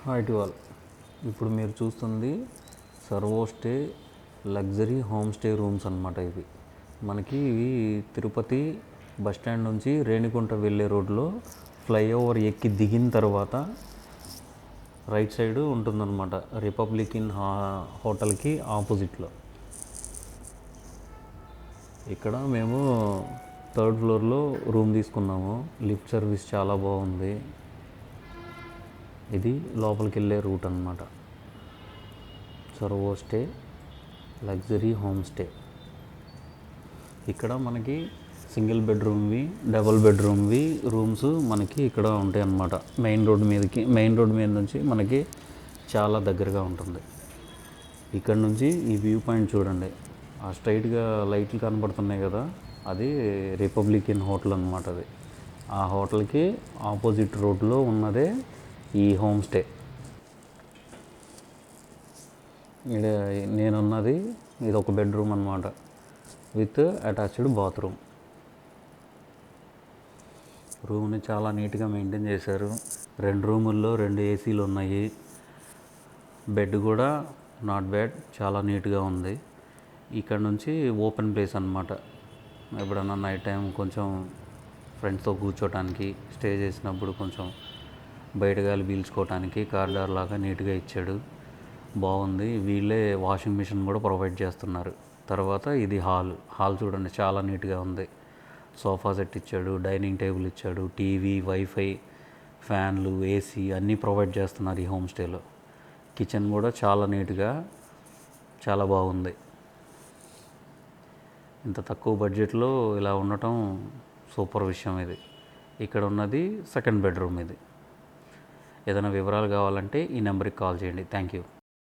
Hi to all. ఇప్పుడు మీరు చూస్తుంది servo stay luxury home stay rooms అన్నమాట. ఇవి మనకి తిరుపతి బస్ స్టాండ్ నుంచి రేణిగుంట వెళ్ళే రోడ్లో ఫ్లైఓవర్ ఎక్కి దిగిన తర్వాత రైట్ సైడ్ ఉంటుందన్నమాట. రిపబ్లిక్ ఇన్ హోటల్కి ఆపోజిట్లో. ఇక్కడ మేము 3rd ఫ్లోర్లో రూమ్ తీసుకున్నాము. లిఫ్ట్ సర్వీస్ చాలా బాగుంది. ఇది లోపలికి వెళ్ళే రూట్ అన్నమాట. Servo stay luxury home stay. ఇక్కడ మనకి సింగిల్ బెడ్రూమ్వి, డబుల్ బెడ్రూమ్వి రూమ్స్ మనకి ఇక్కడ ఉంటాయి అన్నమాట. మెయిన్ రోడ్ మీద నుంచి మనకి చాలా దగ్గరగా ఉంటుంది. ఇక్కడ నుంచి ఈ వ్యూ పాయింట్ చూడండి. ఆ స్ట్రైట్గా లైట్లు కనబడుతున్నాయి కదా, అది రిపబ్లిక్ ఇన్ హోటల్ అన్నమాట. అది ఆ హోటల్కి ఆపోజిట్ రోడ్లో ఉన్నదే ఈ హోమ్ స్టే. నేనున్నది ఇది ఒక బెడ్రూమ్ అన్నమాట, విత్ అటాచ్డ్ బాత్రూమ్. రూమ్ని చాలా నీట్గా మెయింటైన్ చేశారు. 2 రూముల్లో 2 ఏసీలు ఉన్నాయి. బెడ్ కూడా నాట్ బ్యాడ్, చాలా నీట్గా ఉంది. ఇక్కడ నుంచి ఓపెన్ ప్లేస్ అన్నమాట. ఎప్పుడన్నా నైట్ టైం కొంచెం ఫ్రెండ్స్తో కూర్చోటానికి, స్టే చేసినప్పుడు కొంచెం బయట గాలి పీల్చుకోవటానికి కారిడార్ లాగా నీట్గా ఇచ్చాడు. బాగుంది. వీళ్ళే వాషింగ్ మిషన్ కూడా ప్రొవైడ్ చేస్తున్నారు. తర్వాత ఇది హాల్ చూడండి, చాలా నీట్గా ఉంది. సోఫా సెట్ ఇచ్చాడు, డైనింగ్ టేబుల్ ఇచ్చాడు, టీవీ, వైఫై, ఫ్యాన్లు, ఏసీ అన్నీ ప్రొవైడ్ చేస్తున్నారు ఈ హోమ్ స్టేలో. కిచెన్ కూడా చాలా నీట్గా, చాలా బాగుంది. ఇంత తక్కువ బడ్జెట్లో ఇలా ఉండటం సూపర్ విషయం ఇది. ఇక్కడ ఉన్నది 2nd బెడ్రూమ్ ఇది. ఏదైనా వివరాలు కావాలంటే ఈ నెంబర్కి కాల్ చేయండి. Thank you.